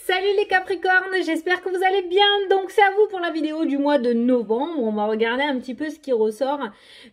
Salut les Capricornes, j'espère que vous allez bien. Donc c'est à vous pour la vidéo du mois de novembre. On va regarder un petit peu ce qui ressort.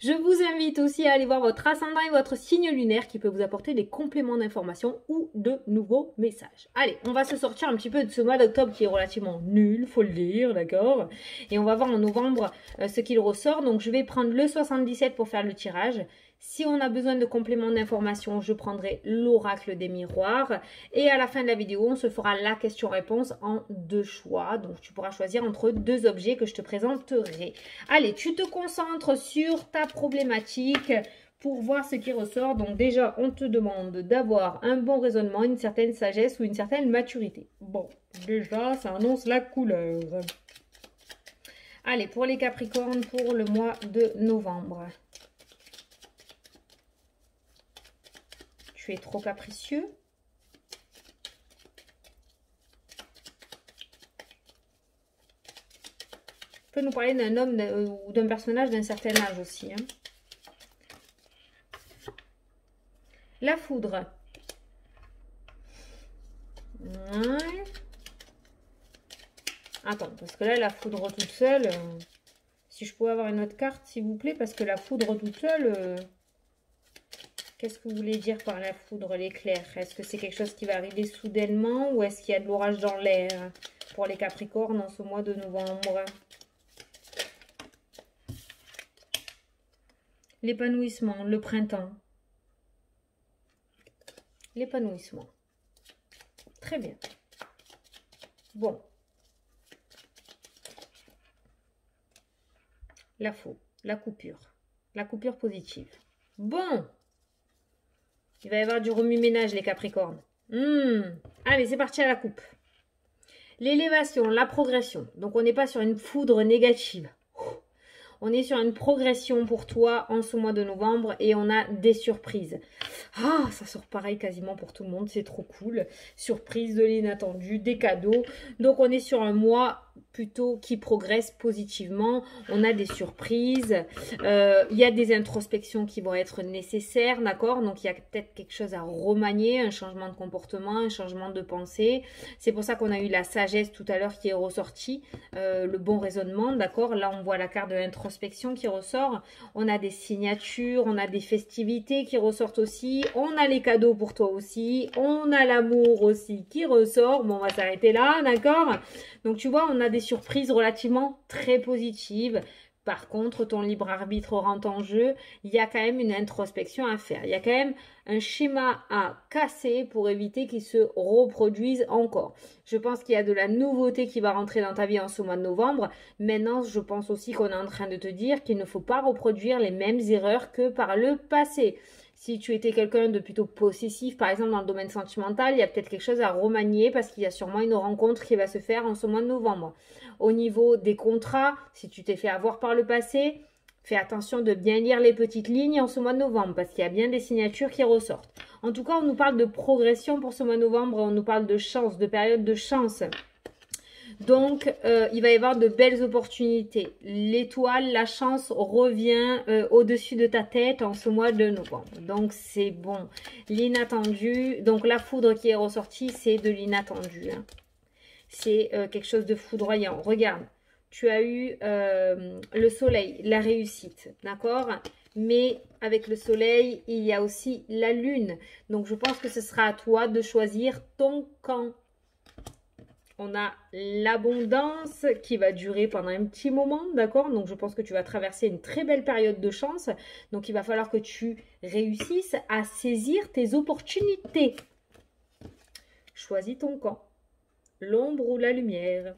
Je vous invite aussi à aller voir votre ascendant et votre signe lunaire qui peut vous apporter des compléments d'information ou de nouveaux messages. Allez, on va se sortir un petit peu de ce mois d'octobre qui est relativement nul, faut le dire, d'accord? Et on va voir en novembre ce qu'il ressort. Donc je vais prendre le 77 pour faire le tirage. Si on a besoin de compléments d'information, je prendrai l'oracle des miroirs. Et à la fin de la vidéo, on se fera la question-réponse en deux choix. Donc, tu pourras choisir entre deux objets que je te présenterai. Allez, tu te concentres sur ta problématique pour voir ce qui ressort. Donc, déjà, on te demande d'avoir un bon raisonnement, une certaine sagesse ou une certaine maturité. Bon, déjà, ça annonce la couleur. Allez, pour les Capricornes, pour le mois de novembre. Tu es trop capricieux. Tu peux nous parler d'un homme ou d'un personnage d'un certain âge aussi. Hein. La foudre. Ouais. Attends, parce que là, la foudre toute seule... si je pouvais avoir une autre carte, s'il vous plaît, parce que la foudre toute seule... Qu'est-ce que vous voulez dire par la foudre, l'éclair? Est-ce que c'est quelque chose qui va arriver soudainement ou est-ce qu'il y a de l'orage dans l'air pour les Capricornes en ce mois de novembre? L'épanouissement, le printemps. L'épanouissement. Très bien. Bon. La faux, la coupure positive. Bon. Il va y avoir du remue-ménage, les Capricornes. Allez, c'est parti à la coupe. L'élévation, la progression. Donc, on n'est pas sur une foudre négative. On est sur une progression pour toi en ce mois de novembre et on a des surprises. Ah, ça sort pareil quasiment pour tout le monde, c'est trop cool. Surprise, de l'inattendu, des cadeaux. Donc, on est sur un mois plutôt qui progresse positivement. On a des surprises. Il y a des introspections qui vont être nécessaires, d'accord? Donc, il y a peut-être quelque chose à remanier, un changement de comportement, un changement de pensée. C'est pour ça qu'on a eu la sagesse tout à l'heure qui est ressortie, le bon raisonnement, d'accord? Là, on voit la carte de l'introspection qui ressort. On a des signatures, on a des festivités qui ressortent aussi. On a les cadeaux pour toi aussi. On a l'amour aussi qui ressort. Bon, on va s'arrêter là, d'accord? Donc, tu vois, on a des surprises relativement très positives. Par contre, ton libre arbitre rentre en jeu. Il y a quand même une introspection à faire. Il y a quand même un schéma à casser pour éviter qu'il se reproduise encore. Je pense qu'il y a de la nouveauté qui va rentrer dans ta vie en ce mois de novembre. Maintenant, je pense aussi qu'on est en train de te dire qu'il ne faut pas reproduire les mêmes erreurs que par le passé. Si tu étais quelqu'un de plutôt possessif, par exemple dans le domaine sentimental, il y a peut-être quelque chose à remanier parce qu'il y a sûrement une rencontre qui va se faire en ce mois de novembre. Au niveau des contrats, si tu t'es fait avoir par le passé, fais attention de bien lire les petites lignes en ce mois de novembre parce qu'il y a bien des signatures qui ressortent. En tout cas, on nous parle de progression pour ce mois de novembre, on nous parle de chance, de période de chance. Donc, il va y avoir de belles opportunités. L'étoile, la chance revient au-dessus de ta tête en ce mois de novembre. Donc, c'est bon. L'inattendu, donc la foudre qui est ressortie, c'est de l'inattendu. Hein. C'est quelque chose de foudroyant. Regarde, tu as eu le soleil, la réussite, d'accord? Mais avec le soleil, il y a aussi la lune. Donc, je pense que ce sera à toi de choisir ton camp. On a l'abondance qui va durer pendant un petit moment, d'accord? Donc, je pense que tu vas traverser une très belle période de chance. Donc, il va falloir que tu réussisses à saisir tes opportunités. Choisis ton camp. L'ombre ou la lumière.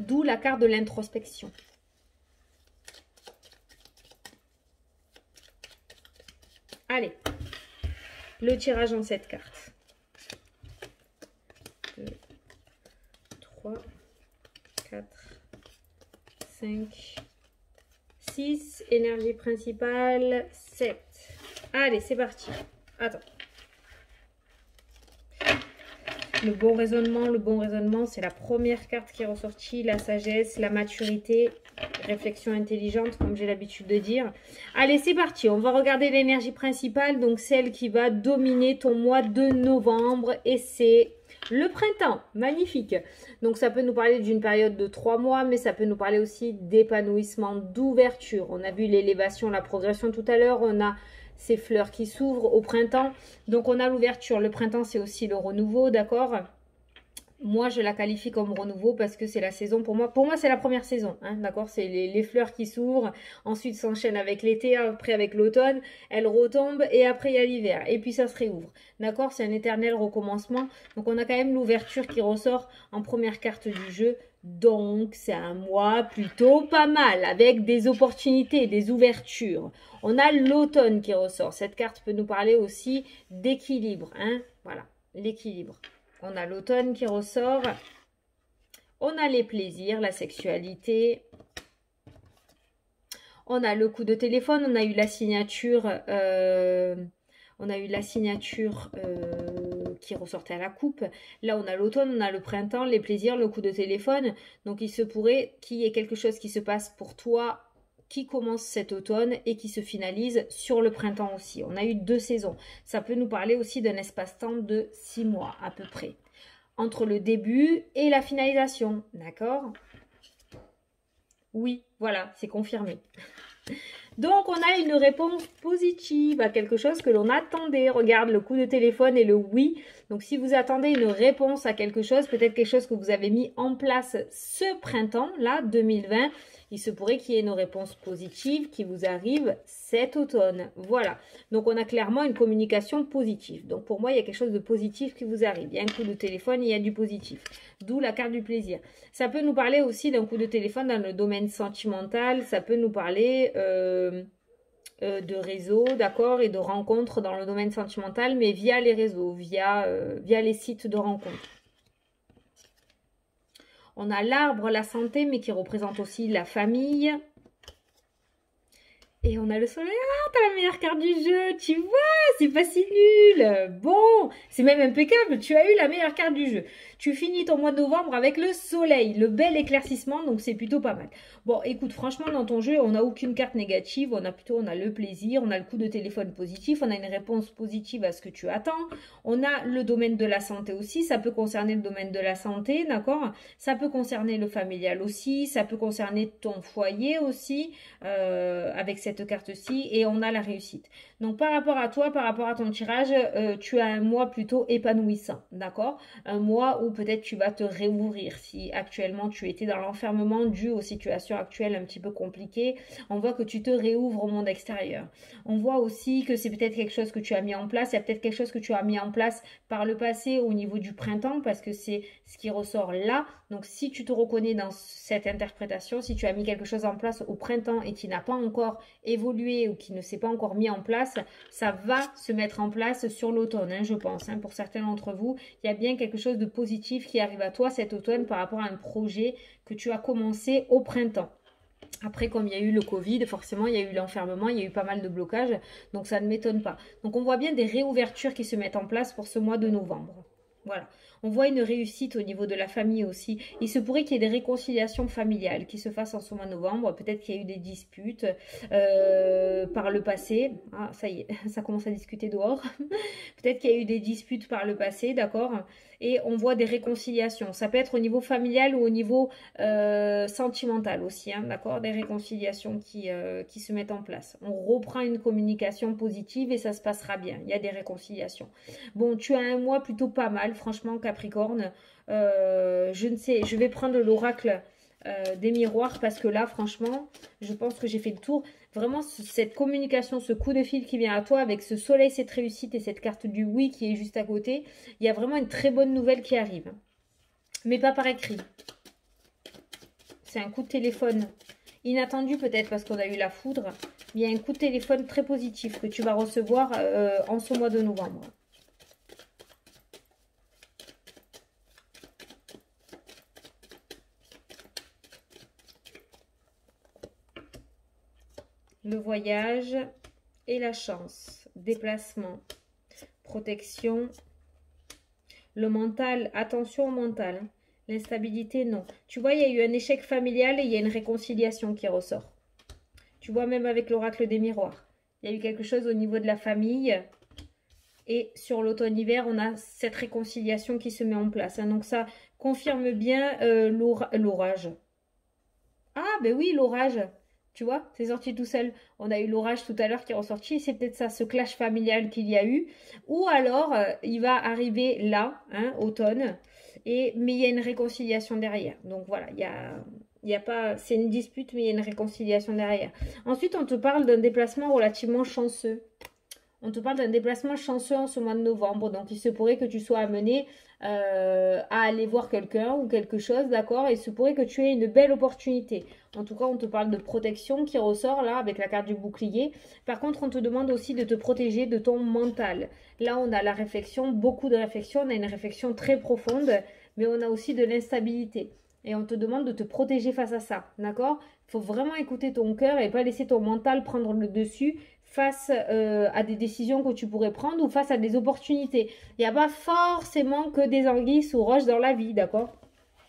D'où la carte de l'introspection. Allez, le tirage en cette carte. 2, 3, 4, 5, 6, énergie principale, 7. Allez, c'est parti. Attends. Le bon raisonnement, c'est la première carte qui est ressortie, la sagesse, la maturité. réflexion intelligente, comme j'ai l'habitude de dire. Allez, c'est parti. On va regarder l'énergie principale, donc celle qui va dominer ton mois de novembre. Et c'est le printemps. Magnifique. Donc, ça peut nous parler d'une période de 3 mois, mais ça peut nous parler aussi d'épanouissement, d'ouverture. On a vu l'élévation, la progression tout à l'heure. On a ces fleurs qui s'ouvrent au printemps. Donc, on a l'ouverture. Le printemps, c'est aussi le renouveau, d'accord ? Moi, je la qualifie comme renouveau parce que c'est la saison pour moi. Pour moi, c'est la première saison, hein, d'accord? C'est les fleurs qui s'ouvrent, ensuite s'enchaînent avec l'été, après avec l'automne, elles retombent et après il y a l'hiver. Et puis ça se réouvre, d'accord? C'est un éternel recommencement. Donc on a quand même l'ouverture qui ressort en première carte du jeu. Donc c'est un mois plutôt pas mal avec des opportunités, des ouvertures. On a l'automne qui ressort. Cette carte peut nous parler aussi d'équilibre, hein? Voilà, l'équilibre. On a l'automne qui ressort. On a les plaisirs, la sexualité. On a le coup de téléphone. On a eu la signature. Qui ressortait à la coupe. Là, on a l'automne, on a le printemps, les plaisirs, le coup de téléphone. Donc, il se pourrait qu'il y ait quelque chose qui se passe pour toi qui commence cet automne et qui se finalise sur le printemps aussi. On a eu 2 saisons. Ça peut nous parler aussi d'un espace-temps de 6 mois à peu près. Entre le début et la finalisation. D'accord? Oui, voilà, c'est confirmé. Donc, on a une réponse positive à quelque chose que l'on attendait. Regarde le coup de téléphone et le oui. Donc, si vous attendez une réponse à quelque chose, peut-être quelque chose que vous avez mis en place ce printemps, là, 2020, il se pourrait qu'il y ait une réponse positive qui vous arrive cet automne. Voilà. Donc, on a clairement une communication positive. Donc, pour moi, il y a quelque chose de positif qui vous arrive. Il y a un coup de téléphone, il y a du positif. D'où la carte du plaisir. Ça peut nous parler aussi d'un coup de téléphone dans le domaine sentimental. Ça peut nous parler de réseaux, d'accord, et de rencontres dans le domaine sentimental, mais via les réseaux, via les sites de rencontres. On a l'arbre, la santé, mais qui représente aussi la famille. Et on a le soleil. Ah, t'as la meilleure carte du jeu, tu vois, c'est pas si nul. Bon, c'est même impeccable, tu as eu la meilleure carte du jeu. Tu finis ton mois de novembre avec le soleil, le bel éclaircissement, donc c'est plutôt pas mal. Bon, écoute, franchement, dans ton jeu, on n'a aucune carte négative, on a le plaisir, on a le coup de téléphone positif, on a une réponse positive à ce que tu attends. On a le domaine de la santé aussi, ça peut concerner le domaine de la santé, d'accord? Ça peut concerner le familial aussi, ça peut concerner ton foyer aussi, avec cette carte-ci, et on a la réussite. Donc, par rapport à toi, par rapport à ton tirage, tu as un mois plutôt épanouissant, d'accord? Un mois où peut-être tu vas te réouvrir. Si actuellement tu étais dans l'enfermement dû aux situations actuelles un petit peu compliquées, on voit que tu te réouvres au monde extérieur. On voit aussi que c'est peut-être quelque chose que tu as mis en place. Il y a peut-être quelque chose que tu as mis en place par le passé au niveau du printemps parce que c'est ce qui ressort là. Donc, si tu te reconnais dans cette interprétation, si tu as mis quelque chose en place au printemps et qui n'a pas encore évolué ou qui ne s'est pas encore mis en place, ça va se mettre en place sur l'automne, hein, je pense. Hein. Pour certains d'entre vous, il y a bien quelque chose de positif qui arrive à toi cet automne par rapport à un projet que tu as commencé au printemps. Après, comme il y a eu le Covid, forcément, il y a eu l'enfermement, il y a eu pas mal de blocages, donc ça ne m'étonne pas. Donc, on voit bien des réouvertures qui se mettent en place pour ce mois de novembre. Voilà. On voit une réussite au niveau de la famille aussi. Il se pourrait qu'il y ait des réconciliations familiales qui se fassent en ce mois de novembre. Peut-être qu'il y a eu des disputes par le passé. Ah, ça y est, ça commence à discuter dehors. Peut-être qu'il y a eu des disputes par le passé, d'accord? Et on voit des réconciliations. Ça peut être au niveau familial ou au niveau sentimental aussi, hein, d'accord? Des réconciliations qui se mettent en place. On reprend une communication positive et ça se passera bien. Il y a des réconciliations. Bon, tu as un mois plutôt pas mal, franchement, Capricorne. Je ne sais, je vais prendre l'oracle des miroirs parce que là, franchement, je pense que j'ai fait le tour. Vraiment, cette communication, ce coup de fil qui vient à toi avec ce soleil, cette réussite et cette carte du oui qui est juste à côté, il y a vraiment une très bonne nouvelle qui arrive. Mais pas par écrit. C'est un coup de téléphone inattendu peut-être parce qu'on a eu la foudre. Il y a un coup de téléphone très positif que tu vas recevoir en ce mois de novembre. Le voyage et la chance, déplacement, protection, le mental, attention au mental, L'instabilité, non. Tu vois, il y a eu un échec familial et il y a une réconciliation qui ressort. Tu vois, même avec l'oracle des miroirs. Il y a eu quelque chose au niveau de la famille. Et sur l'automne-hiver, on a cette réconciliation qui se met en place. Hein. Donc ça confirme bien l'orage. Ah, ben oui, l'orage. Tu vois, c'est sorti tout seul. On a eu l'orage tout à l'heure qui est ressorti. Et c'est peut-être ça, ce clash familial qu'il y a eu. Ou alors, il va arriver là, hein, automne. Mais il y a une réconciliation derrière. Donc voilà, il y a pas, c'est une dispute, mais il y a une réconciliation derrière. Ensuite, on te parle d'un déplacement relativement chanceux. On te parle d'un déplacement chanceux en ce mois de novembre. Donc, il se pourrait que tu sois amené à aller voir quelqu'un ou quelque chose, d'accord? Et il se pourrait que tu aies une belle opportunité. En tout cas, on te parle de protection qui ressort là avec la carte du bouclier. Par contre, on te demande aussi de te protéger de ton mental. Là, on a la réflexion, beaucoup de réflexion. On a une réflexion très profonde, mais on a aussi de l'instabilité. Et on te demande de te protéger face à ça, d'accord? Il faut vraiment écouter ton cœur et pas laisser ton mental prendre le dessus face à des décisions que tu pourrais prendre ou face à des opportunités. Il n'y a pas forcément que des anguilles sous roche dans la vie, d'accord?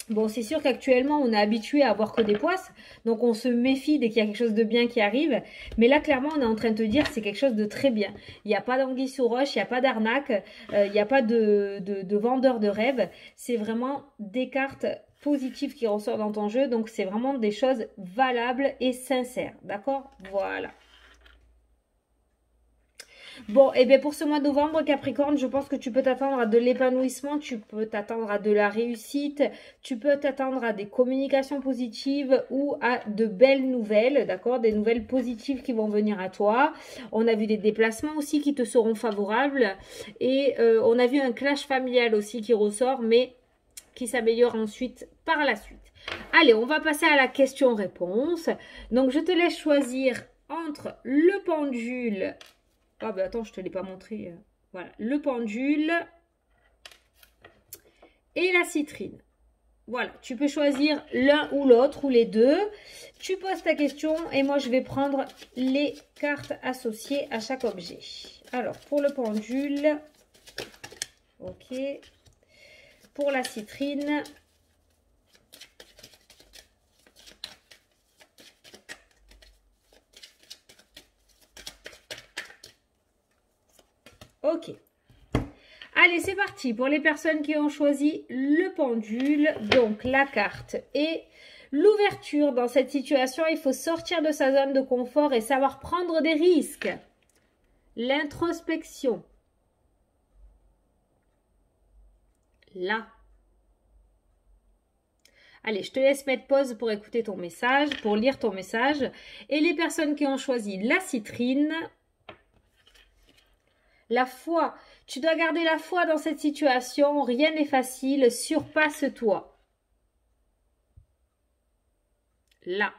Bon, c'est sûr qu'actuellement, on est habitué à avoir que des poisses, donc on se méfie dès qu'il y a quelque chose de bien qui arrive. Mais là, clairement, on est en train de te dire que c'est quelque chose de très bien. Il n'y a pas d'anguille sous roche, il n'y a pas d'arnaque, il n'y a pas de vendeur de rêve. C'est vraiment des cartes positives qui ressortent dans ton jeu, donc c'est vraiment des choses valables et sincères, d'accord? Voilà. Bon, et bien pour ce mois de novembre, Capricorne, je pense que tu peux t'attendre à de l'épanouissement, tu peux t'attendre à de la réussite, tu peux t'attendre à des communications positives ou à de belles nouvelles, d'accord? Des nouvelles positives qui vont venir à toi. On a vu des déplacements aussi qui te seront favorables et on a vu un clash familial aussi qui ressort, mais qui s'améliore ensuite par la suite. Allez, on va passer à la question-réponse. Donc, je te laisse choisir entre le pendule. Ah ben attends, je ne te l'ai pas montré. Voilà, le pendule et la citrine. Voilà, tu peux choisir l'un ou l'autre ou les deux. Tu poses ta question et moi je vais prendre les cartes associées à chaque objet. Alors, pour le pendule, ok. Pour la citrine, ok. Allez, c'est parti pour les personnes qui ont choisi le pendule. Donc, la carte et l'ouverture dans cette situation. Il faut sortir de sa zone de confort et savoir prendre des risques. L'introspection. Là. Allez, je te laisse mettre pause pour écouter ton message, pour lire ton message. Et les personnes qui ont choisi la citrine, la foi. Tu dois garder la foi dans cette situation. Rien n'est facile. Surpasse-toi. Là.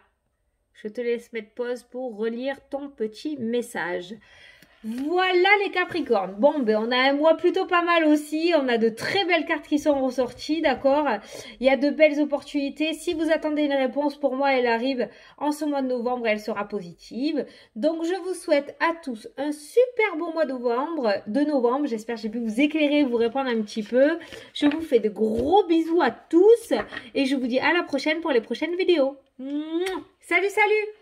Je te laisse mettre pause pour relire ton petit message. Voilà les Capricornes. Bon, ben on a un mois plutôt pas mal aussi. On a de très belles cartes qui sont ressorties, d'accord? Il y a de belles opportunités. Si vous attendez une réponse, pour moi, elle arrive en ce mois de novembre et elle sera positive. Donc, je vous souhaite à tous un super beau mois de novembre. J'espère que j'ai pu vous éclairer, vous répondre un petit peu. Je vous fais de gros bisous à tous et je vous dis à la prochaine pour les prochaines vidéos. Salut, salut!